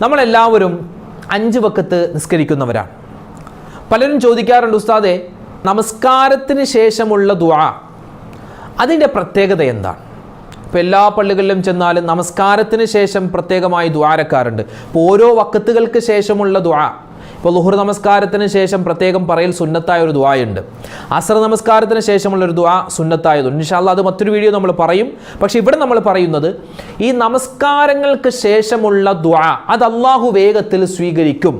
നമ്മളെല്ലാവരും 5 വഖത്ത് നിസ്കരിക്കുന്നവരാണ്. പലരും ചോദിക്കാറുണ്ട്, ഉസ്താദേ, നമസ്കാരത്തിന് ശേഷമുള്ള ദുആ അതിൻ്റെ പ്രത്യേകത എന്താണ്? ഇപ്പോൾ എല്ലാ പള്ളികളിലും ചെന്നാലും നമസ്കാരത്തിന് ശേഷം പ്രത്യേകമായി ദുആരക്കാറുണ്ട്. ഇപ്പോൾ ഓരോ വഖത്തുകൾക്ക് ശേഷമുള്ള ദുആ, ഇപ്പോൾ ളുഹർ നമസ്കാരത്തിന് ശേഷം പ്രത്യേകം പറയൽ സുന്നത്തായ ഒരു ദുആയുണ്ട്. അസ്ർ നമസ്കാരത്തിന് ശേഷമുള്ള ഒരു ദുആ സുന്നത്തായതുണ്ട്. ഇൻഷാ അല്ലാഹ് അത് മറ്റൊരു വീഡിയോ നമ്മൾ പറയും. പക്ഷേ ഇവിടെ നമ്മൾ പറയുന്നത് ഈ നമസ്കാരങ്ങൾക്ക് ശേഷമുള്ള ദുആ അത് അല്ലാഹു വേഗത്തിൽ സ്വീകരിക്കും.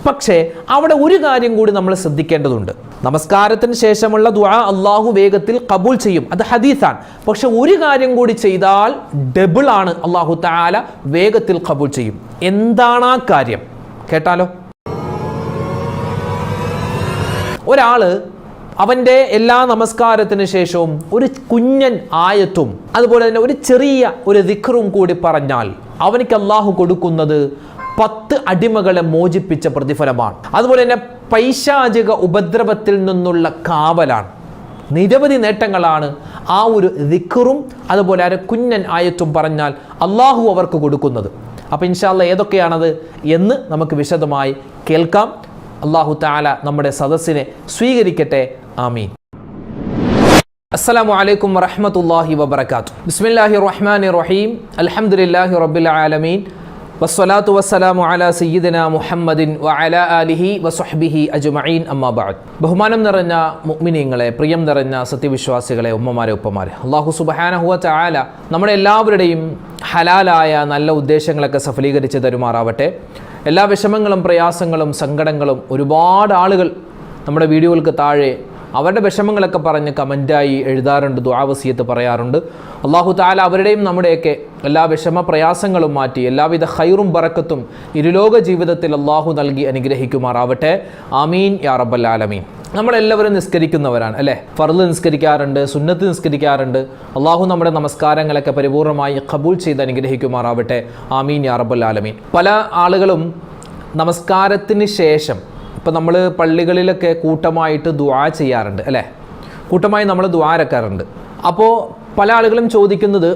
പക്ഷേ അവിടെ ഒരു കാര്യം കൂടി നമ്മൾ ശ്രദ്ധിക്കേണ്ടതുണ്ട്. നമസ്കാരത്തിന് ശേഷമുള്ള ദുആ അല്ലാഹു വേഗത്തിൽ ഖബൂൽ ചെയ്യും, അത് ഹദീസാണ്. പക്ഷെ ഒരു കാര്യം കൂടി ചെയ്താൽ ഡബിൾ ആണ്, അല്ലാഹു തആല വേഗത്തിൽ ഖബൂൽ ചെയ്യും. എന്താണ് ആ കാര്യം? കേട്ടാലോ. ഒരാള് അവൻ്റെ എല്ലാ നമസ്കാരത്തിന് ശേഷവും ഒരു കുഞ്ഞൻ ആയത്തും അതുപോലെ തന്നെ ഒരു ചെറിയ ഒരു ദിക്റും കൂടി പറഞ്ഞാൽ അവനിക്ക് അല്ലാഹു കൊടുക്കുന്നത് 10 അടിമകളെ മോചിപ്പിച്ച പ്രതിഫലമാണ്. അതുപോലെ തന്നെ പൈശാചിക ഉപദ്രവത്തിൽ നിന്നുള്ള കാവലാണ്. നിരവധി നേട്ടങ്ങളാണ് ആ ഒരു ദിക്റും അതുപോലെ ആ കുഞ്ഞൻ ആയത്തും പറഞ്ഞാൽ അല്ലാഹു അവർക്ക് കൊടുക്കുന്നത്. അപ്പോൾ ഇൻഷാ അല്ലാഹ് ഏതൊക്കെയാണത് എന്ന് നമുക്ക് വിശദമായി കേൾക്കാം. അല്ലാഹു തആല നമ്മുടെ സദസ്സിനെ സ്വീകരിക്കട്ടെ. ആമീൻ. അസ്സലാമു അലൈക്കും വറഹ്മത്തുള്ളാഹി വബറകാതുഹു. ബിസ്മില്ലാഹിർ റഹ്മാനിർ റഹീം. അൽഹംദുലില്ലാഹി റബ്ബിൽ ആലമീൻ. വസ്സലാത്തു വസ്സലാമു അലാ സയ്യിദിനാ മുഹമ്മദിൻ വഅലാ ആലിഹി വസ്വഹ്ബിഹി അജ്മഈൻ. അമ്മാ ബഅദ്. ബഹുമാനം നിറഞ്ഞ മുഅ്മിനീങ്ങളെ, പ്രിയം നിറഞ്ഞ സത്യവിശ്വാസികളെ, ഉമ്മമാരെ ഉപ്പമാരെ, അല്ലാഹു സുബ്ഹാനഹു വ തആല നമ്മുടെ എല്ലാവരുടെയും ഹലാലായ നല്ല ഉദ്ദേശങ്ങളൊക്കെ സഫലീകരിച്ച് തരുമാറാവട്ടെ. എല്ലാ വിഷമങ്ങളും പ്രയാസങ്ങളും സങ്കടങ്ങളും ഒരുപാട് ആളുകൾ നമ്മുടെ വീഡിയോകൾക്ക് താഴെ അവരുടെ വിഷമങ്ങളൊക്കെ പറഞ്ഞ് കമൻറ്റായി എഴുതാറുണ്ട്, ദുആ വസിയത്ത് പറയാറുണ്ട്. അല്ലാഹു തആല അവരുടെയും നമ്മുടെയൊക്കെ എല്ലാ വിഷമ പ്രയാസങ്ങളും മാറ്റി എല്ലാവിധ ഖൈറും ബറക്കത്തും ഇരുലോക ജീവിതത്തിൽ അല്ലാഹു നൽകി അനുഗ്രഹിക്കുമാറാവട്ടെ. ആമീൻ യാ റബ്ബൽ ആലമീൻ. നമ്മളെല്ലാവരും നിസ്കരിക്കുന്നവരാണ് അല്ലേ? ഫർള് നിസ്കരിക്കാറുണ്ട്, സുന്നത്ത് നിസ്കരിക്കാറുണ്ട്. അല്ലാഹു നമ്മുടെ നമസ്കാരങ്ങളൊക്കെ പരിപൂർണമായി ഖബൂൽ ചെയ്ത് അനുഗ്രഹിക്കുമാറാവട്ടെ. ആമീൻ യാ റബ്ബൽ ആലമീൻ. പല ആളുകളും നമസ്കാരത്തിന് ശേഷം, ഇപ്പം നമ്മൾ പള്ളികളിലൊക്കെ കൂട്ടമായിട്ട് ദുആ ചെയ്യാറുണ്ട് അല്ലേ? കൂട്ടമായി നമ്മൾ ദുആരക്കാറുണ്ട്. അപ്പോൾ പല ആളുകളും ചോദിക്കുന്നത്,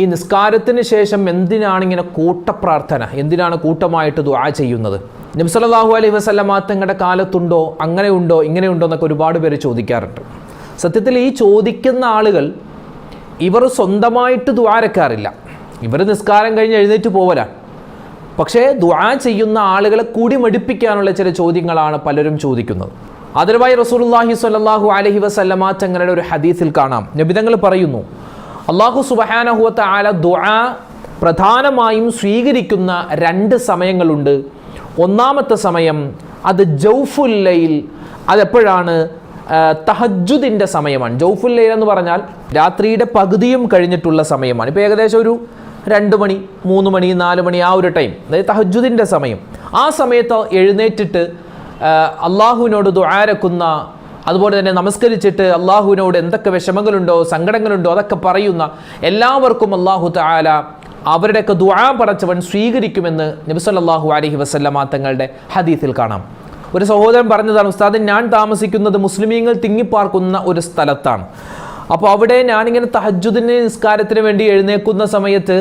ഈ നിസ്കാരത്തിന് ശേഷം എന്തിനാണ് ഇങ്ങനെ കൂട്ടപ്രാർത്ഥന, എന്തിനാണ് കൂട്ടമായിട്ട് ദുആ ചെയ്യുന്നത്? നബി സല്ലല്ലാഹു അലൈഹി വസല്ലമ തങ്ങളുടെ കാലത്തുണ്ടോ, അങ്ങനെ ഉണ്ടോ, ഇങ്ങനെ ഉണ്ടോ എന്നൊക്കെ ഒരുപാട് പേര് ചോദിക്കാറുണ്ട്. സത്യത്തിൽ ഈ ചോദിക്കുന്ന ആളുകൾ ഇവർ സ്വന്തമായിട്ട് ദുആരക്കാറില്ല, ഇവർ നിസ്കാരം കഴിഞ്ഞ് എഴുന്നേറ്റ് പോവലാണ്. പക്ഷേ ദുആ ചെയ്യുന്ന ആളുകളെ കൂടി മടിപ്പിക്കാനുള്ള ചില ചോദ്യങ്ങളാണ് പലരും ചോദിക്കുന്നത്. ആദരവായി റസൂലുള്ളാഹി സ്വല്ലല്ലാഹു അലൈഹി വസല്ലമ തങ്ങളുടെ ഒരു ഹദീസിൽ കാണാം, നബി തങ്ങൾ പറയുന്നു, അല്ലാഹു സുബ്ഹാനഹു വ തആല ദുആ പ്രധാനമായും സ്വീകരിക്കുന്ന 2 സമയങ്ങളുണ്ട്. ഒന്നാമത്തെ സമയം അത് ജൗഫുൽ ലൈൽ, അതെപ്പോഴാണ്? തഹജ്ജുദിൻ്റെ സമയമാണ്. ജൗഫുൽ ലൈൽ എന്ന് പറഞ്ഞാൽ രാത്രിയുടെ പകുതിയും കഴിഞ്ഞിട്ടുള്ള സമയമാണ്. ഇപ്പോൾ ഏകദേശം ഒരു 2 മണി 3 മണി 4 മണി ആ ഒരു ടൈം, അതായത് തഹജ്ജുദിൻ്റെ സമയം. ആ സമയത്ത് എഴുന്നേറ്റിട്ട് അള്ളാഹുവിനോട് ദുആരക്കുന്ന, അതുപോലെ തന്നെ നമസ്കരിച്ചിട്ട് അള്ളാഹുവിനോട് എന്തൊക്കെ വിഷമങ്ങളുണ്ടോ സങ്കടങ്ങളുണ്ടോ അതൊക്കെ പറയുന്ന എല്ലാവർക്കും അല്ലാഹു തആല അവരുടെയൊക്കെ ദുആ പടച്ചവൻ സ്വീകരിക്കുമെന്ന് നബി സല്ലല്ലാഹു അലൈഹി വസല്ലമ തങ്ങളുടെ ഹദീസിൽ കാണാം. ഒരു സഹോദരൻ പറഞ്ഞതാണ്, ഉസ്താദ്, ഞാൻ താമസിക്കുന്നത് മുസ്ലിമീങ്ങൾ തിങ്ങിപ്പാർക്കുന്ന ഒരു സ്ഥലത്താണ്. അപ്പോൾ അവിടെ ഞാനിങ്ങനെ തഹജ്ജുദിന് നിസ്കാരത്തിന് വേണ്ടി എഴുന്നേൽക്കുന്ന സമയത്ത്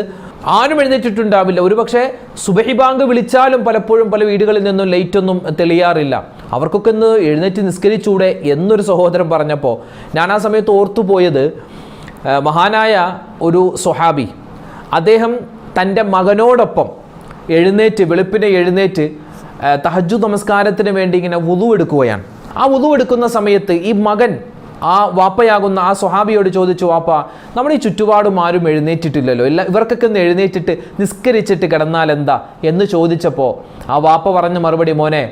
ആരും എഴുന്നേറ്റിട്ടുണ്ടാവില്ല. ഒരുപക്ഷെ സുബഹി ബാങ്ക് വിളിച്ചാലും പലപ്പോഴും പല വീടുകളിൽ നിന്നും ലൈറ്റൊന്നും തെളിയാറില്ല. അവർക്കൊക്കെ ഒന്ന് എഴുന്നേറ്റ് നിസ്കരിച്ചൂടെ എന്നൊരു സഹോദരൻ പറഞ്ഞപ്പോൾ ഞാൻ ആ സമയത്ത് ഓർത്തുപോയത്, മഹാനായ ഒരു സ്വഹാബി, അദ്ദേഹം തൻ്റെ മകനോടൊപ്പം വെളുപ്പിനെ എഴുന്നേറ്റ് തഹജ്ജുദ് നമസ്കാരത്തിന് വേണ്ടി ഇങ്ങനെ വുളു എടുക്കുകയാണ്. ആ വുളു എടുക്കുന്ന സമയത്ത് ഈ മകൻ ആ വാപ്പയാകുന്ന ആ സ്വഹാബിയോട് ചോദിച്ചു, വാപ്പ, നമ്മുടെ ഈ ചുറ്റുപാടും ആരും എഴുന്നേറ്റിട്ടില്ലല്ലോ, ഇവർക്കൊക്കെ ഒന്ന് എഴുന്നേറ്റിട്ട് നിസ്കരിച്ചിട്ട് കിടന്നാൽ എന്താ എന്ന് ചോദിച്ചപ്പോൾ ആ വാപ്പ പറഞ്ഞ മറുപടി, മോനെ,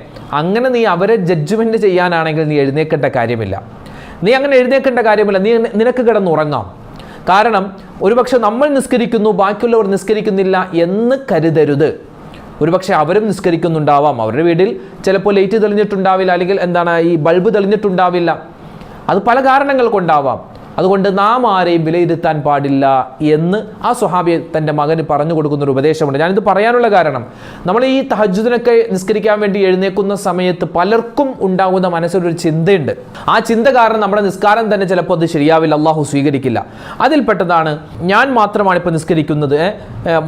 അങ്ങനെ നീ അവരെ ജഡ്ജ്മെൻറ്റ് ചെയ്യാനാണെങ്കിൽ നീ എഴുന്നേൽക്കേണ്ട കാര്യമില്ല, നീ അങ്ങനെ എഴുന്നേൽക്കേണ്ട കാര്യമില്ല, നിനക്ക് കിടന്നുറങ്ങാം. കാരണം ഒരുപക്ഷെ നമ്മൾ നിസ്കരിക്കുന്നു, ബാക്കിയുള്ളവർ നിസ്കരിക്കുന്നില്ല എന്ന് കരുതരുത്. ഒരുപക്ഷെ അവരും നിസ്കരിക്കുന്നുണ്ടാവാം, അവരുടെ വീട്ടിൽ ചിലപ്പോൾ ലൈറ്റ് തെളിഞ്ഞിട്ടുണ്ടാവില്ല, അല്ലെങ്കിൽ ഈ ബൾബ് തെളിഞ്ഞിട്ടുണ്ടാവില്ല, അത് പല കാരണങ്ങൾ കൊണ്ടാവാം. അതുകൊണ്ട് നാം ആരെയും വിലയിരുത്താൻ പാടില്ല എന്ന് ആ സ്വഹാബി തൻ്റെ മകന് പറഞ്ഞു കൊടുക്കുന്നൊരു ഉപദേശമുണ്ട്. ഞാനിത് പറയാനുള്ള കാരണം, നമ്മൾ ഈ തഹജ്ജുദിനൊക്കെ നിസ്കരിക്കാൻ വേണ്ടി എഴുന്നേൽക്കുന്ന സമയത്ത് പലർക്കും ഉണ്ടാകുന്ന മനസ്സിലൊരു ചിന്തയുണ്ട്. ആ ചിന്ത കാരണം നമ്മുടെ നിസ്കാരം തന്നെ ചിലപ്പോൾ അത് ശരിയാവില്ല, അള്ളാഹു സ്വീകരിക്കില്ല. അതിൽപ്പെട്ടതാണ് ഞാൻ മാത്രമാണ് ഇപ്പോൾ നിസ്കരിക്കുന്നത്,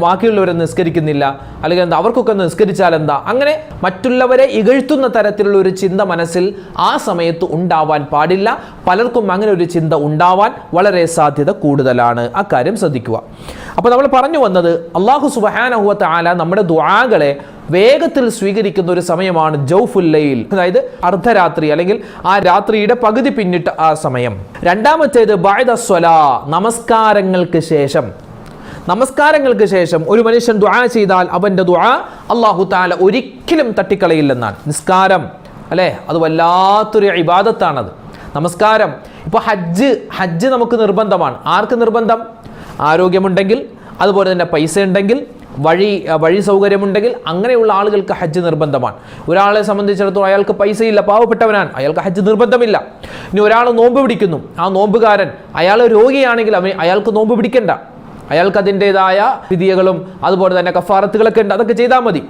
ബാക്കിയുള്ളവരെ നിസ്കരിക്കുന്നില്ല, അല്ലെങ്കിൽ എന്താ അവർക്കൊക്കെ നിസ്കരിച്ചാൽ എന്താ, അങ്ങനെ മറ്റുള്ളവരെ ഇകഴ്ത്തുന്ന തരത്തിലുള്ള ഒരു ചിന്ത മനസ്സിൽ ആ സമയത്ത് ഉണ്ടാവാൻ പാടില്ല. പലർക്കും അങ്ങനെ ഒരു ചിന്ത ഉണ്ടാവാൻ വളരെ സാധ്യത കൂടുതലാണ്. അക്കാര്യം ശ്രദ്ധിക്കുക. അപ്പോൾ നമ്മൾ പറഞ്ഞു വന്നത്, അല്ലാഹു സുബ്ഹാനഹു വ തആല നമ്മുടെ ദുആകളെ വേഗത്തിൽ സ്വീകരിക്കുന്ന ഒരു സമയമാണ് ജൗഫുൽ ലൈൽ, അതായത് അർദ്ധരാത്രി അല്ലെങ്കിൽ ആ രാത്രിയുടെ പകുതി പിന്നിട്ട് ആ സമയം. രണ്ടാമത്തേത് ബഅദ സ്വലാ, നമസ്കാരങ്ങൾക്ക് ശേഷം. നമസ്കാരങ്ങൾക്ക് ശേഷം ഒരു മനുഷ്യൻ ദുആ ചെയ്താൽ അവൻ്റെ ദുആ അല്ലാഹു തആല ഒരിക്കലും തട്ടിക്കളയില്ലെന്നാണ്. നിസ്കാരം അല്ലേ, അത് വല്ലാത്തൊരു ഇബാദത്താണത്. നമസ്കാരം. ഇപ്പോൾ ഹജ്ജ് നമുക്ക് നിർബന്ധമാണ്. ആർക്ക് നിർബന്ധം? ആരോഗ്യമുണ്ടെങ്കിൽ, അതുപോലെ തന്നെ പൈസ ഉണ്ടെങ്കിൽ, വഴി സൗകര്യമുണ്ടെങ്കിൽ അങ്ങനെയുള്ള ആളുകൾക്ക് ഹജ്ജ് നിർബന്ധമാണ്. ഒരാളെ സംബന്ധിച്ചിടത്തോളം അയാൾക്ക് പൈസയില്ല, പാവപ്പെട്ടവനാണ്, അയാൾക്ക് ഹജ്ജ് നിർബന്ധമില്ല. ഇനി ഒരാൾ നോമ്പ് പിടിക്കുന്നു, ആ നോമ്പുകാരൻ അയാൾ രോഗിയാണെങ്കിൽ അയാൾക്ക് നോമ്പ് പിടിക്കണ്ട, അയാൾക്ക് അതിൻ്റെതായ വിധികളും അതുപോലെ തന്നെ കഫാറത്തുകളൊക്കെ ഉണ്ട്, അതൊക്കെ ചെയ്താൽ മതി.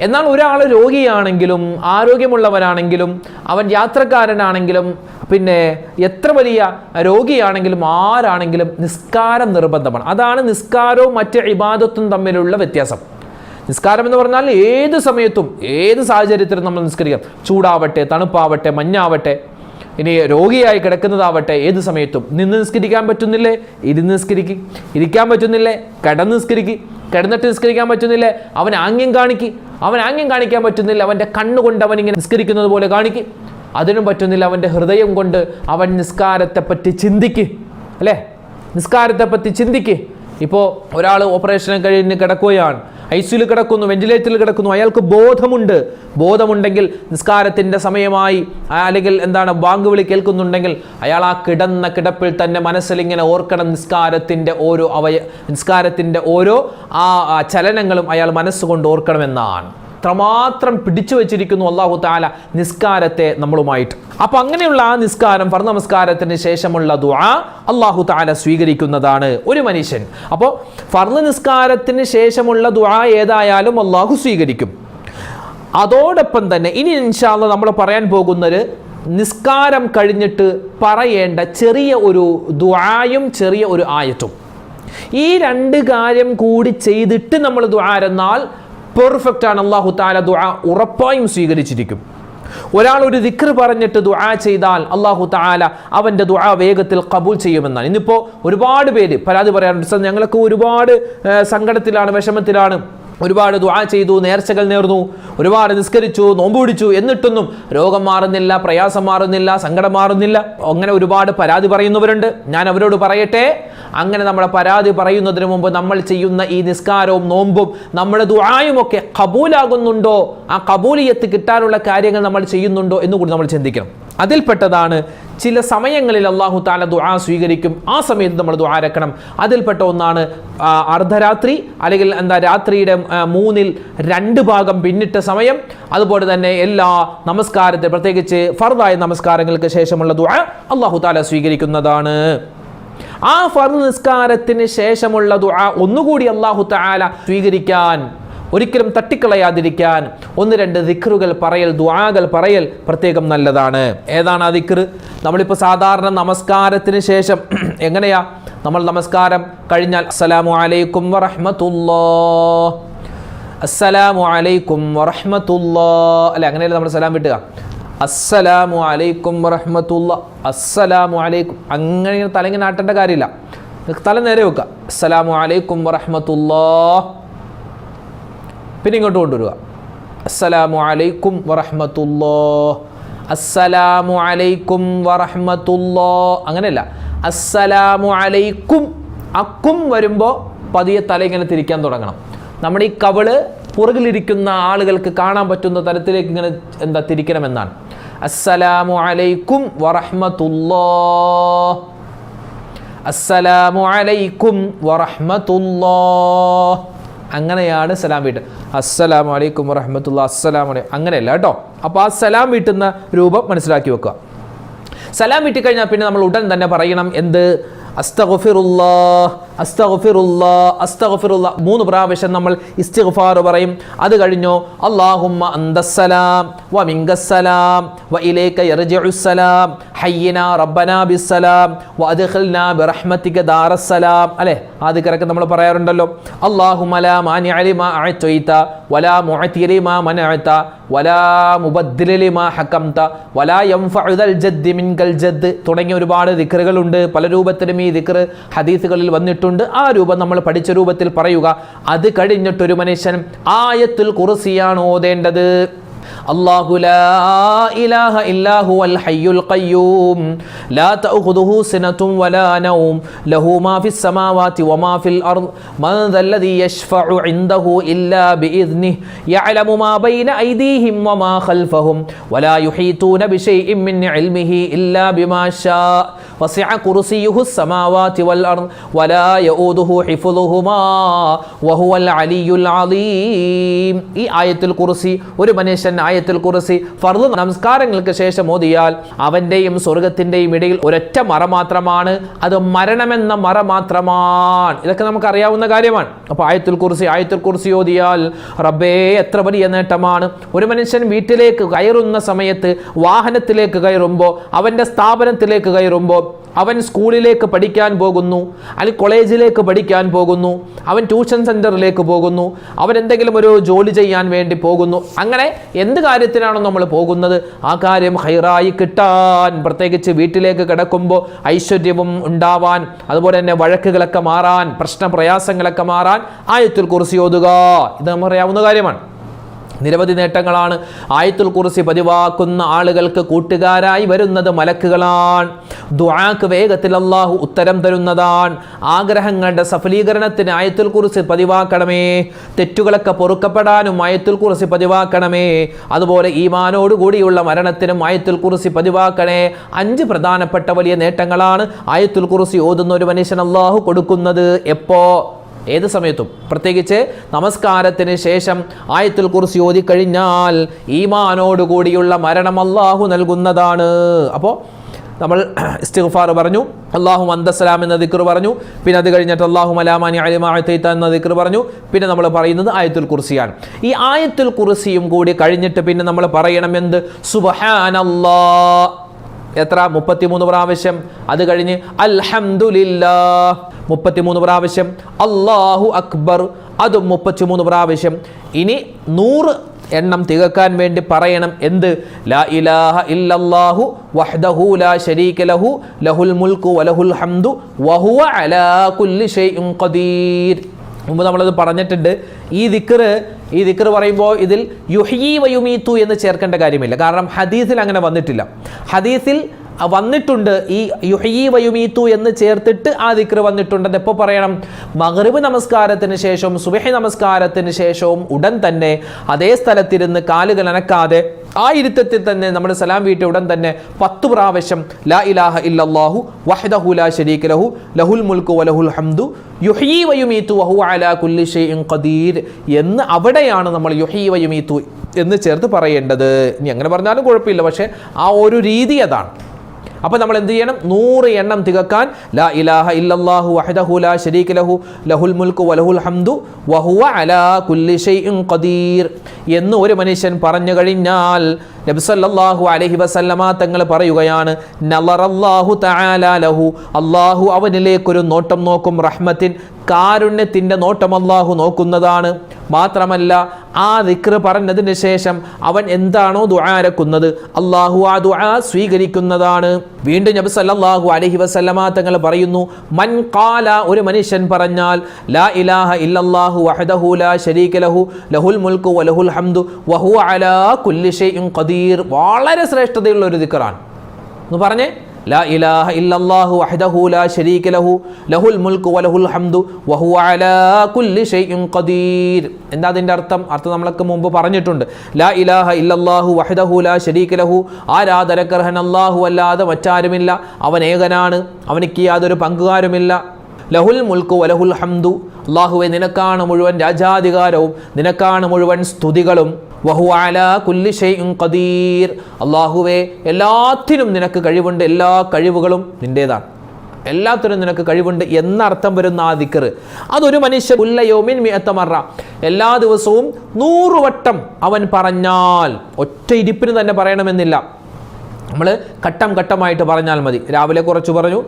എന്നാൽ ഒരാൾ രോഗിയാണെങ്കിലും ആരോഗ്യമുള്ളവനാണെങ്കിലും അവൻ യാത്രക്കാരനാണെങ്കിലും പിന്നെ എത്ര വലിയ രോഗിയാണെങ്കിലും ആരാണെങ്കിലും നിസ്കാരം നിർബന്ധമാണ്. അതാണ് നിസ്കാരവും മറ്റ് ഇബാദത്തും തമ്മിലുള്ള വ്യത്യാസം. നിസ്കാരം എന്ന് പറഞ്ഞാൽ ഏത് സമയത്തും ഏത് സാഹചര്യത്തിലും നമ്മൾ നിസ്കരിക്കാം. ചൂടാവട്ടെ, തണുപ്പാവട്ടെ, മഞ്ഞാവട്ടെ, ഇനി രോഗിയായി കിടക്കുന്നതാവട്ടെ, ഏത് സമയത്തും. നിന്ന് നിസ്കരിക്കാൻ പറ്റുന്നില്ലേ, ഇരുന്ന് നിസ്കരിക്ക്. ഇരിക്കാൻ പറ്റുന്നില്ലേ, കിടന്ന് നിസ്കരിക്ക്. കിടന്നിട്ട് നിസ്കരിക്കാൻ പറ്റുന്നില്ലേ, അവൻ ആംഗ്യം കാണിക്ക്. അവൻ ആംഗ്യം കാണിക്കാൻ പറ്റുന്നില്ല, അവൻ്റെ കണ്ണുകൊണ്ട് അവൻ ഇങ്ങനെ നിസ്കരിക്കുന്നത് പോലെ കാണിക്ക്. അതിനും പറ്റുന്നില്ല, അവൻ്റെ ഹൃദയം കൊണ്ട് അവൻ നിസ്കാരത്തെപ്പറ്റി ചിന്തിക്ക്, അല്ലേ? നിസ്കാരത്തെപ്പറ്റി ചിന്തിക്ക്. ഇപ്പോൾ ഒരാൾ ഓപ്പറേഷൻ കഴിഞ്ഞ് കിടക്കുകയാണ്, ഐസിയുയിൽ കിടക്കുന്നു, വെന്റിലേറ്ററിൽ കിടക്കുന്നു, അയാൾക്ക് ബോധമുണ്ടെങ്കിൽ നിസ്കാരത്തിൻ്റെ സമയമായി അല്ലെങ്കിൽ ബാങ്ക് വിളി കേൾക്കുന്നുണ്ടെങ്കിൽ അയാൾ ആ കിടന്ന കിടപ്പിൽ തന്നെ മനസ്സിൽ ഇങ്ങനെ ഓർക്കണം, നിസ്കാരത്തിൻ്റെ ഓരോ ചലനങ്ങളും അയാൾ മനസ്സുകൊണ്ട് ഓർക്കണമെന്നാണ്. അത്രമാത്രം പിടിച്ചു വെച്ചിരിക്കുന്നു അല്ലാഹു തആല നിസ്കാരത്തെ നമ്മളുമായിട്ട്. അപ്പൊ അങ്ങനെയുള്ള ആ നിസ്കാരം, ഫർദ് നമസ്കാരത്തിന് ശേഷമുള്ള ദുആ അല്ലാഹു തആല സ്വീകരിക്കുന്നതാണ് ഒരു മനുഷ്യൻ. അപ്പോൾ ഫർദ് നിസ്കാരത്തിന് ശേഷമുള്ള ദുആ ഏതായാലും അല്ലാഹു സ്വീകരിക്കും. അതോടൊപ്പം തന്നെ ഇനി ഇൻഷാ അല്ലാഹ് നമ്മൾ പറയാൻ പോകുന്നത് നിസ്കാരം കഴിഞ്ഞിട്ട് പറയേണ്ട ചെറിയ ഒരു ദുആയും ചെറിയ ഒരു ആയത്തും. ഈ രണ്ട് കാര്യം കൂടി ചെയ്തിട്ട് നമ്മൾ ദുആ എന്നാൽ പെർഫെക്റ്റ് ആണ്. അല്ലാഹു തആല ദുആ ഉറപ്പായും സ്വീകരിച്ചിരിക്കും. ഒരാൾ ഒരു ദിക്ർ പറഞ്ഞിട്ട് ദുആ ചെയ്താൽ അല്ലാഹു തആല അവൻ്റെ ദുആ വേഗത്തിൽ ഖബൂൽ ചെയ്യുമെന്നാണ്. ഇന്നിപ്പോൾ ഒരുപാട് പേര് പരാതി പറയാറുണ്ട്, ഞങ്ങളൊക്കെ ഒരുപാട് സങ്കടത്തിലാണ്, വിഷമത്തിലാണ്, ഒരുപാട് ദുആ ചെയ്തു, നേർച്ചകൾ നേർന്നു, ഒരുപാട് നിസ്കരിച്ചു, നോമ്പ് പിടിച്ചു, എന്നിട്ടൊന്നും രോഗം മാറുന്നില്ല, പ്രയാസം മാറുന്നില്ല, സങ്കടം മാറുന്നില്ല. അങ്ങനെ ഒരുപാട് പരാതി പറയുന്നവരുണ്ട്. ഞാൻ അവരോട് പറയട്ടെ, അങ്ങനെ നമ്മുടെ പരാതി പറയുന്നതിന് മുമ്പ് നമ്മൾ ചെയ്യുന്ന ഈ നിസ്കാരവും നോമ്പും നമ്മുടെ ദുആയും ഒക്കെ ഖബൂലാകുന്നുണ്ടോ, ആ ഖബൂലിയത്ത് കിട്ടാനുള്ള കാര്യങ്ങൾ നമ്മൾ ചെയ്യുന്നുണ്ടോ എന്നുകൂടി നമ്മൾ ചിന്തിക്കണം. അതിൽപ്പെട്ടതാണ് ചില സമയങ്ങളിൽ അല്ലാഹു തആല ദുആ സ്വീകരിക്കും. ആ സമയത്ത് നമ്മൾ ദുആ ഇറക്കണം. അതിൽപ്പെട്ട ഒന്നാണ് അർദ്ധരാത്രി അല്ലെങ്കിൽ രാത്രിയുടെ 2/3 ഭാഗം പിന്നിട്ട സമയം. അതുപോലെ തന്നെ എല്ലാ നമസ്കാരത്തെ, പ്രത്യേകിച്ച് ഫർദായ നമസ്കാരങ്ങൾക്ക് ശേഷമുള്ള ദുആ അല്ലാഹു തആല സ്വീകരിക്കുന്നതാണ്. ആ ഫർദ് നിസ്കാരത്തിന് ശേഷമുള്ള ദുആ ഒന്നുകൂടി അല്ലാഹു തആല സ്വീകരിക്കാൻ, ഒരിക്കലും തട്ടിക്കളയാതിരിക്കാൻ 1-2 ദിക്റുകൾ പറയൽ, ദുആകൾ പറയൽ പ്രത്യേകം നല്ലതാണ്. ഏതാണ് ആ ദിക്ർ? നമ്മളിപ്പോൾ സാധാരണ നമസ്കാരത്തിന് ശേഷം എങ്ങനെയാ നമ്മൾ നമസ്കാരം കഴിഞ്ഞാൽ അസ്സലാമു അലൈക്കും വറഹ്മത്തുള്ളാഹ്, അസ്സലാമു അലൈക്കും വറഹ്മത്തുള്ളാഹ്, അല്ലെ? അങ്ങനെയല്ലേ നമ്മൾ സലാം വിട്ടുക. അസ്സലാമു അലൈക്കും വറഹ്മത്തുള്ളാഹ്, അസ്സലാമു അലൈക്കും. അങ്ങനെ തലങ്ങനെ ആട്ടേണ്ട കാര്യമില്ല, തല നേരെ വെക്കുക. അസ്സലാമു അലൈക്കും വറഹ്മത്തുള്ളാഹ്, പിന്നെ ഇങ്ങോട്ട് കൊണ്ടുവരിക. അസ്സലാമു അലൈക്കും വറഹ്മത്തുള്ളാഹ്, അസ്സലാമു അലൈക്കും വറഹ്മത്തുള്ളാഹ്. അങ്ങനെയല്ല, അസ്സലാമു അലൈക്കും. അക്കും വരുമ്പോൾ പതിയെ തല ഇങ്ങനെ തിരിക്കാൻ തുടങ്ങണം. നമ്മുടെ ഈ കവിള് പുറകിലിരിക്കുന്ന ആളുകൾക്ക് കാണാൻ പറ്റുന്ന തരത്തിലേക്ക് ഇങ്ങനെ തിരിക്കണമെന്നാണ്. അസ്സലാമു അലൈക്കും വറഹ്മത്തുള്ളാഹ്, അസ്സലാമു അലൈക്കും വറഹ്മത്തുള്ളാഹ്. അങ്ങനെയാണ് സലാം വീട്ട്. അസ്സലാമു അലൈക്കും വറഹ്മത്തുള്ളാഹി, അസ്സലാമു അലൈക്കും. അങ്ങനെയല്ല കേട്ടോ. അപ്പോൾ ആ സലാം വീട്ടുന്ന രൂപം മനസ്സിലാക്കി വെക്കുക. സലാം വീട്ടിക്കഴിഞ്ഞാൽ പിന്നെ നമ്മൾ ഉടൻ തന്നെ പറയണം എന്ത്? അസ്തഗ്ഫിറുല്ലാഹ് അസ്തഗ്ഫിറുല്ലാഹ് അസ്തഗ്ഫിറുല്ലാഹ് 3 പ്രാവശ്യം നമ്മൾ ഇസ്തിഗ്ഫാർ പറയും. അത് കഴിഞ്ഞോ അല്ലാഹുമ്മ അന്തസ്സലാം വ മിൻകസ്സലാം വ ഇലൈക യർജിഉസ്സലാം ഹയ്യിനാ റബ്ബനാ ബിസ്സലാം വ അദ്ഖിൽനാ ബിറഹ്മതിക ദാറസ്സലാം. അല്ലേ, ആ ദിക്റൊക്കെ നമ്മൾ പറയാറുണ്ടല്ലോ. അല്ലാഹുമ്മ ലാ മാനിഅ ലിമാ അഅതൈത വലാ മുഅതി ലിമാ മനഅത വലാ മുബദ്ദില ലിമാ ഹകംത വലാ യൻഫഉ ദൽ ജദ്ദി മിൻകൽ ജദ്ദ് തുടങ്ങിയ ഒരുപാട് ദിക്റുകളുണ്ട്. പല രൂപത്തിലും ഈ ദിക്ർ ഹദീസുകളിൽ വന്നിട്ടുണ്ട്. ആ രൂപം നമ്മൾ പഠിച്ച രൂപത്തിൽ പറയുക. അത് കഴിഞ്ഞിട്ടൊരു മനുഷ്യൻ ആയത്തുൽ കുർസിയാണ് ഓതേണ്ടത്. അല്ലാഹു ലാ ഇലാഹ ഇല്ലാ ഹുവൽ ഹയ്യുൽ ഖയ്യൂം ലാ തഅഖുദുഹു സിനതുൻ വലാ നൗം ലഹു മാ ഫിസ് സമാവാതി വമാ ഫിൽ അർദ് മൻ ദല്ലദീ യശ്ഫഉ ഇൻദഹു ഇല്ലാ ബിഇദ്നിഹി യഅലമു മാ ബൈന ഐദീഹിം വമാ ഖൽഫഹും വലാ യുഹീതൂന ബിശൈഇൻ മിൻ ഇൽമിഹി ഇല്ലാ ബിമാ ശാഅ വസിഅ കുർസിയ്യുഹുസ് സമാവാതി വൽ അർദ് വലാ യഊദുഹു ഹിഫ്ളുഹുമാ വഹുവൽ അലിയ്യുൽ അലീം. ഈ ആയത്തുൽ കുർസി ഒരു മനുഷ്യൻ ആയത്തുൽ കുർസി ഫർദ് നമസ്കാരങ്ങൾക്ക് ശേഷം ഓതിയാൽ അവന്റെയും സ്വർഗത്തിന്റെയും ഇടയിൽ ഒരൊറ്റ മറ മാത്രമാണ്. അത് മരണമെന്ന മറ മാത്രമാണ്. ഇതൊക്കെ നമുക്ക് അറിയാവുന്ന കാര്യമാണ്. അപ്പോൾ ആയത്തുൽ കുർസി ഓതിയാൽ റബ്ബേ എത്ര വലിയ നേട്ടമാണ്. ഒരു മനുഷ്യൻ വീട്ടിലേക്ക് കയറുന്ന സമയത്ത്, വാഹനത്തിലേക്ക് കയറുമ്പോൾ, അവന്റെ സ്ഥാപനത്തിലേക്ക് കയറുമ്പോൾ, അവൻ സ്കൂളിലേക്ക് പഠിക്കാൻ പോകുന്നു, അല്ലെങ്കിൽ കോളേജിലേക്ക് പഠിക്കാൻ പോകുന്നു, അവൻ ട്യൂഷൻ സെന്ററിലേക്ക് പോകുന്നു, അവൻ എന്തെങ്കിലും ഒരു ജോലി ചെയ്യാൻ വേണ്ടി പോകുന്നു, അങ്ങനെ എന്ത് കാര്യത്തിനാണോ നമ്മൾ പോകുന്നത് ആ കാര്യം ഹൈറായി കിട്ടാൻ, പ്രത്യേകിച്ച് വീട്ടിലേക്ക് കിടക്കുമ്പോൾ ഐശ്വര്യവും ഉണ്ടാവാൻ, അതുപോലെ തന്നെ വഴക്കുകളൊക്കെ മാറാൻ, പ്രയാസങ്ങളൊക്കെ മാറാൻ ആയത്തുൽ കുർസി ഓതുക. ഇത് നമുക്കറിയാവുന്ന കാര്യമാണ്. നിരവധി നേട്ടങ്ങളാണ്. ആയത്തുൽ കുർസി പതിവാക്കുന്ന ആളുകൾക്ക് കൂട്ടുകാരായി വരുന്നത് മലക്കുകളാണ്. ദുആക്ക് വേഗത്തിൽ അല്ലാഹു ഉത്തരം തരുന്നതാണ്. ആഗ്രഹങ്ങളുടെ സഫലീകരണത്തിന് ആയത്തുൽ കുർസി പതിവാക്കണമേ. തെറ്റുകളൊക്കെ പൊറുക്കപ്പെടാനും ആയത്തുൽ കുർസി പതിവാക്കണമേ. അതുപോലെ ഈമാനോട് കൂടിയുള്ള മരണത്തിനും ആയത്തുൽ കുർസി പതിവാക്കണേ. 5 പ്രധാനപ്പെട്ട വലിയ നേട്ടങ്ങളാണ് ആയത്തുൽ കുർസി ഓതുന്ന ഒരു മനുഷ്യൻ അല്ലാഹു കൊടുക്കുന്നത്. എപ്പോ? ഏത് സമയത്തും. പ്രത്യേകിച്ച് നമസ്കാരത്തിന് ശേഷം ആയത്തുൽ കുർസി ഓതി കഴിഞ്ഞാൽ ഈമാനോടുകൂടിയുള്ള മരണം അല്ലാഹു നൽകുന്നതാണ്. അപ്പോൾ നമ്മൾ ഇസ്തിഗ്ഫാർ പറഞ്ഞു, അല്ലാഹു അന്തസ്സലാം എന്ന ദിക്ർ പറഞ്ഞു, പിന്നെ അത് കഴിഞ്ഞിട്ട് അല്ലാഹു ലാ മാനിഅ ലിമാ അഅതൈത എന്ന ദിക്ർ പറഞ്ഞു, പിന്നെ നമ്മൾ പറയുന്നത് ആയത്തുൽ കുർസിയാണ്. ഈ ആയത്തുൽ കുർസിയും കൂടി കഴിഞ്ഞിട്ട് പിന്നെ നമ്മൾ പറയണം എന്ത്? സുബ്ഹാനല്ലാഹ്. എത്ര? 33 പ്രാവശ്യം. അത് കഴിഞ്ഞ് അൽഹംദുലില്ലാഹ് 33 പ്രാവശ്യം. അല്ലാഹു അക്ബർ അതും 33 പ്രാവശ്യം. ഇനി 100 എണ്ണം തികക്കാൻ വേണ്ടി പറയണം എന്ത്? ലാ ഇലാഹ ഇല്ലല്ലാഹു വഹ്ദഹു ലാ ശരീക ലഹു ലഹുൽ മുൽക്കു വലഹുൽ ഹംദു വഹുവ അലാ കുല്ലി ഷൈഇൻ ഖദീർ. മുമ്പ് നമ്മളത് പറഞ്ഞിട്ടുണ്ട്. ഈ ദിക്ർ പറയുമ്പോൾ ഇതിൽ യുഹ്യി വയുമീതു എന്ന് ചേർക്കേണ്ട കാര്യമില്ല. കാരണം ഹദീസിൽ അങ്ങനെ വന്നിട്ടില്ല. ഹദീസിൽ വന്നിട്ടുണ്ട് ഈ യുഹ്യി വയുമീതു എന്ന് ചേർത്തിട്ട് ആ ദിക്ർ വന്നിട്ടുണ്ട്. എപ്പോൾ പറയണം? മഗ്രിബ് നമസ്കാരത്തിന് ശേഷവും സുബ്ഹി നമസ്കാരത്തിന് ശേഷവും ഉടൻ തന്നെ അതേ സ്ഥലത്തിരുന്ന് കാലുകൾ അനക്കാതെ ആ ഇരുത്തത്തിൽ തന്നെ നമ്മുടെ സലാം വീട്ടിൽ ഉടൻ തന്നെ 10 പ്രാവശ്യം ലാ ഇലാഹ ഇല്ലല്ലാഹു വഹ്ദഹു ലാ ശരീക ലഹു ലഹുൽ മുൽക്കു വലഹുൽ ഹംദു യുഹ്യി വയുമീതു വഹുവ അലാ കുല്ലി ഷൈഇൻ ഖദീർ എന്ന് അവിടെയാണ് നമ്മൾ യുഹ്യി വയുമീതു എന്ന് ചേർത്ത് പറയേണ്ടത്. ഇനി അങ്ങനെ പറഞ്ഞാലും കുഴപ്പമില്ല, പക്ഷേ ആ ഒരു രീതി അതാണ്. അപ്പോൾ നമ്മൾ എന്ത് ചെയ്യണം? 100 എണ്ണം തികക്കാൻ ലാ ഇലാഹ ഇല്ലല്ലാഹു വഹ്ദഹു ലാ ശരീക ലഹു ലഹുൽ മുൽക്കു വലഹുൽ ഹംദു വഹുവ അലാ കുല്ലി ഷൈഇൻ ഖദീർ എന്ന് ഒരു മനുഷ്യൻ പറഞ്ഞു കഴിഞ്ഞാൽ നബി സല്ലല്ലാഹു അലൈഹി വസല്ലമ തങ്ങൾ പറയുകയാണ്, നളറല്ലാഹു തആല ലഹു, അല്ലാഹു അവനിലേക്കൊരു നോട്ടം നോക്കും. റഹ്മത്തിൻ, കാരുണ്യത്തിൻ്റെ നോട്ടം അല്ലാഹു നോക്കുന്നതാണ്. മാത്രമല്ല ആ ദിക്ർ പറഞ്ഞതിന് ശേഷം അവൻ എന്താണോ ദുആരക്കുന്നത് അല്ലാഹു ആ ദുആ സ്വീകരിക്കുന്നതാണ്. വീണ്ടും നബി സല്ലല്ലാഹു അലൈഹി വസല്ലമ തങ്ങൾ പറയുന്നു, മൻ ഖാല, ഒരു മനുഷ്യൻ പറഞ്ഞാൽ ലാ ഇലാഹ ഇല്ലല്ലാഹു വഹ്ദഹു ലാ ശരീക ലഹു ലഹുൽ മുൽക്കു വലഹുൽ ഹംദു വഹുവ അലാ കുല്ലി ഷൈഇൻ ഖദീർ. വളരെ ശ്രേഷ്ഠതയുള്ള ഒരു ദിക്റാണ്. എന്ന് പറഞ്ഞേ, ലാ ഇലാഹ ഇല്ലല്ലാഹു വഹ്ദഹു ലാ ശരീക ലഹു ലഹുൽ മുൽക്കു വലഹുൽ ഹംദു വഹുവ അലാ കുല്ലി ഷൈഇൻ ഖദീർ. എന്താ അതിൻ്റെ അർത്ഥം നമ്മളൊക്കെ മുമ്പ് പറഞ്ഞിട്ടുണ്ട്. ലാ ഇലാഹ ഇല്ലല്ലാഹു വഹ്ദഹു ലാ ശരീക ലഹു, ആരാധനക്കർഹൻ അല്ലാഹു അല്ലാതെ മറ്റാരുമില്ല, അവൻ ഏകനാണ്, അവനിക്ക് യാതൊരു പങ്കുകാരുമില്ല. ലഹുൽ മുൽക്കു വലഹുൽ ഹംദു, അല്ലാഹുവേ നിനക്കാണ് മുഴുവൻ രാജാധികാരവും, നിനക്കാണ് മുഴുവൻ സ്തുതികളും. വഹു അലാ കുല്ലി ഷൈഇൻ ഖദീർ. അല്ലാഹുവേ എല്ലാത്തിനും നിനക്ക് കഴിവുണ്ട്, എല്ലാ കഴിവുകളും നിന്റേതാണ്, എല്ലാത്തിനും നിനക്ക് കഴിവുണ്ട് എന്നർത്ഥം വരുന്ന ആ ദിക്ർ അതൊരു മനുഷ്യൻ കുല്ല യൗമിൻ മിഅത മറ, എല്ലാ ദിവസവും 100 വട്ടം അവൻ പറഞ്ഞാൽ, ഒറ്റ ഇരിപ്പിന് തന്നെ പറയണമെന്നില്ല, നമ്മൾ ഘട്ടം ഘട്ടമായിട്ട് പറഞ്ഞാൽ മതി. രാവിലെ കുറച്ച് പറഞ്ഞു,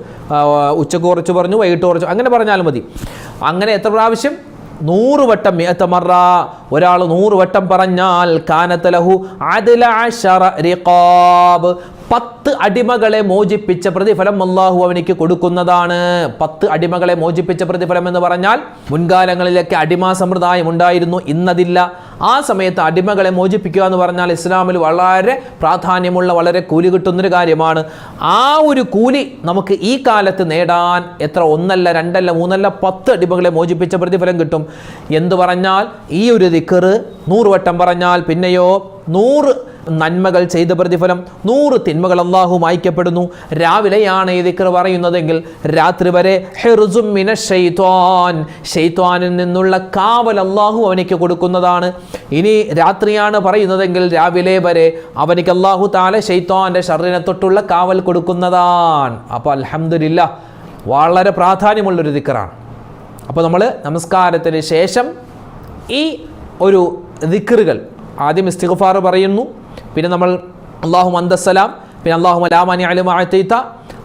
ഉച്ചക്ക് കുറച്ച് പറഞ്ഞു, വൈകിട്ട് കുറച്ച്, അങ്ങനെ പറഞ്ഞാൽ മതി. അങ്ങനെ എത്ര പ്രാവശ്യം? 100 വട്ടം. മിഅത മറ, ഒരാൾ 100 വട്ടം പറഞ്ഞാൽ കാനത ലഹു അദ്ല അശറ റിഖാബ്, 10 അടിമകളെ മോചിപ്പിച്ച പ്രതിഫലം അല്ലാഹു അവനിക്ക് കൊടുക്കുന്നതാണ്. 10 അടിമകളെ മോചിപ്പിച്ച പ്രതിഫലം എന്ന് പറഞ്ഞാൽ, മുൻകാലങ്ങളിലൊക്കെ അടിമ സമ്പ്രദായം ഉണ്ടായിരുന്നു, ഇന്നതില്ല. ആ സമയത്ത് അടിമകളെ മോചിപ്പിക്കുക എന്ന് പറഞ്ഞാൽ ഇസ്ലാമിൽ വളരെ പ്രാധാന്യമുള്ള, വളരെ കൂലി കിട്ടുന്നൊരു കാര്യമാണ്. ആ ഒരു കൂലി നമുക്ക് ഈ കാലത്ത് നേടാൻ എത്ര, 1 അല്ല 2 അല്ല 3 അല്ല 10 അടിമകളെ മോചിപ്പിച്ച പ്രതിഫലം കിട്ടും. എന്തു പറഞ്ഞാൽ ഈ ഒരു ദിക്ർ 100 വട്ടം പറഞ്ഞാൽ പിന്നെയോ 100 നന്മകൾ ചെയ്ത പ്രതിഫലം, 100 തിന്മകൾ അല്ലാഹു മായ്ക്കപ്പെടുന്നു. രാവിലെയാണ് ഈ ദിക്ർ പറയുന്നതെങ്കിൽ രാത്രി വരെ ഹിർസും മിനശ് ശൈത്വാൻ, ശൈത്വാനിൽ നിന്നുള്ള കാവൽ അല്ലാഹു അവനിക്ക് കൊടുക്കുന്നതാണ്. ഇനി രാത്രിയാണ് പറയുന്നതെങ്കിൽ രാവിലെ വരെ അവനിക്ക് അല്ലാഹു തആല ശൈത്വാന്റെ ശർറിനെ തൊട്ടുള്ള കാവൽ കൊടുക്കുന്നതാണ്. അപ്പോൾ അൽഹംദുലില്ലാഹ് വളരെ പ്രാധാന്യമുള്ളൊരു ദിക്റാണ്. അപ്പോൾ നമ്മൾ നമസ്കാരത്തിന് ശേഷം ഈ ഒരു ദിക്റുകൾ, ആദ്യം ഇസ്തിഗ്ഫാർ പറയുന്നു, പിന്നെ നമ്മൾ അല്ലാഹുമ്മ അന്തസ്സലാം, പിന്നെ അല്ലാഹുമ്മ ലാ മാനിഅ ലിമാ അഅതൈത,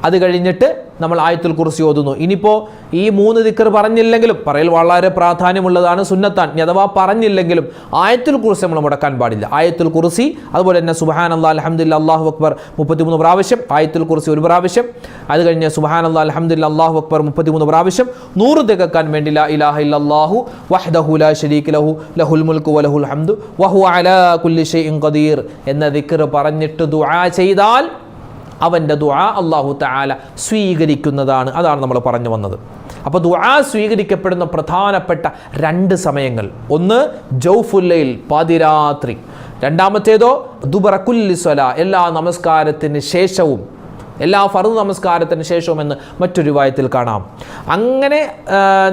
അത് കഴിഞ്ഞിട്ട് നമ്മൾ ആയത്തുൽ കുർസി ഓതുന്നു. ഇനിയിപ്പോൾ ഈ 3 ദിക്ർ പറഞ്ഞില്ലെങ്കിലും, പറയൽ വളരെ പ്രാധാന്യമുള്ളതാണ്, സുന്നത്താൻ. ഇനി അഥവാ പറഞ്ഞില്ലെങ്കിലും ആയത്തുൽ കുർസി നമ്മൾ മുടക്കാൻ പാടില്ല. ആയത്തുൽ കുർസി, അതുപോലെ തന്നെ സുബ്ഹാനല്ലാഹ് അൽഹംദുലില്ലാഹ് അല്ലാഹു അക്ബർ 33 പ്രാവശ്യം, ആയത്തുൽ കുർസി 1 പ്രാവശ്യം, അത് കഴിഞ്ഞ് സുബ്ഹാനല്ലാഹ് അൽഹംദുലില്ലാഹ് അല്ലാഹു അക്ബർ 33 പ്രാവശ്യം, 100 തികക്കാൻ വേണ്ടി ലാ ഇലാഹ ഇല്ലല്ലാഹു വഹ്ദഹു ലാ ശരീക ലഹു ലഹുൽ മുൽക്കു വലഹുൽ ഹംദു വഹുവ അലാ കുല്ലി ഷൈഇൻ ഖദീർ എന്ന ദിക്ർ പറഞ്ഞിട്ട് ദുആ ചെയ്താൽ അവൻ്റെ ദുആ അല്ലാഹു തആല സ്വീകരിക്കുന്നതാണ്. അതാണ് നമ്മൾ പറഞ്ഞു വന്നത്. അപ്പോൾ ദുആ സ്വീകരിക്കപ്പെടുന്ന പ്രധാനപ്പെട്ട 2 സമയങ്ങൾ, ഒന്ന് ജൗഫുൽ ലൈൽ, പാതിരാത്രി, രണ്ടാമത്തേതോ ദുബറ കുല്ലി സ്വലാ, എല്ലാ നമസ്കാരത്തിന് ശേഷവും, എല്ലാ ഫർദ് നമസ്കാരത്തിന് ശേഷവും എന്ന് മറ്റൊരു റിവായത്തിൽ കാണാം. അങ്ങനെ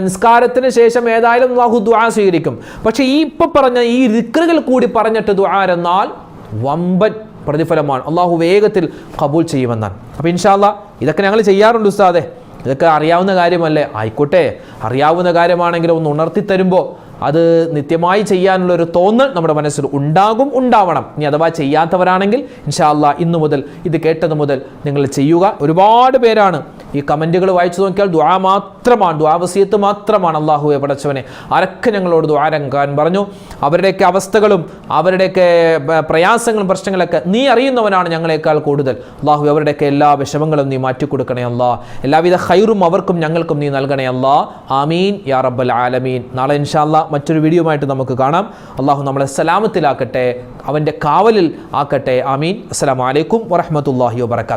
നിസ്കാരത്തിന് ശേഷം ഏതായാലും അല്ലാഹു ദുആ സ്വീകരിക്കും. പക്ഷേ ഈ ഇപ്പം പറഞ്ഞ ഈ ദിക്റുകൾ കൂടി പറഞ്ഞിട്ട് ദുആ എന്നാൽ വമ്പൻ പ്രതിഫലമാണ്, അള്ളാഹു വേഗത്തിൽ കബൂൽ ചെയ്യുമെന്നാണ്. അപ്പോൾ ഇൻഷാ അല്ലാഹ് ഇതൊക്കെ ഞങ്ങൾ ചെയ്യാറുണ്ട് ഉസ്താദെ, ഇതൊക്കെ അറിയാവുന്ന കാര്യമല്ലേ? ആയിക്കോട്ടെ, അറിയാവുന്ന കാര്യമാണെങ്കിൽ ഒന്ന് ഉണർത്തി തരുമ്പോൾ അത് നിത്യമായി ചെയ്യാനുള്ളൊരു തോന്നൽ നമ്മുടെ മനസ്സിൽ ഉണ്ടാവണം. ഇനി അഥവാ ചെയ്യാത്തവരാണെങ്കിൽ ഇൻഷാ അല്ലാഹ് ഇന്നു മുതൽ, ഇത് കേട്ടത് മുതൽ നിങ്ങൾ ചെയ്യുക. ഒരുപാട് പേരാണ് ഈ കമൻറ്റുകൾ വായിച്ചു നോക്കിയാൽ ദുആ മാത്രമാണ്, ദുആ വസിയത്ത് മാത്രമാണ്. അല്ലാഹുവേ പടച്ചവനെ, ആരൊക്കെ ഞങ്ങളോട് ദുആ രംഗാൻ പറഞ്ഞു, അവരുടെയൊക്കെ അവസ്ഥകളും അവരുടെയൊക്കെ പ്രയാസങ്ങളും പ്രശ്നങ്ങളൊക്കെ നീ അറിയുന്നവനാണ് ഞങ്ങളെക്കാൾ കൂടുതൽ. അല്ലാഹു അവരുടെയൊക്കെ എല്ലാ വിഷമങ്ങളും നീ മാറ്റിക്കൊടുക്കണേ അല്ലാ, എല്ലാവിധ ഖൈറും അവർക്കും ഞങ്ങൾക്കും നീ നൽകണേ അല്ലാ. ആമീൻ യാ റബ്ബൽ ആലമീൻ. നാളെ ഇൻഷാ അല്ലാഹ് മറ്റൊരു വീഡിയോയുമായിട്ട് നമുക്ക് കാണാം. അല്ലാഹു നമ്മളെ സലാമത്തിലാക്കട്ടെ, അവൻ്റെ കാവലിൽ ആക്കട്ടെ. ആമീൻ. അസ്സലാമു അലൈക്കും വറഹ്മത്തുള്ളാഹി വബറകാതുഹു.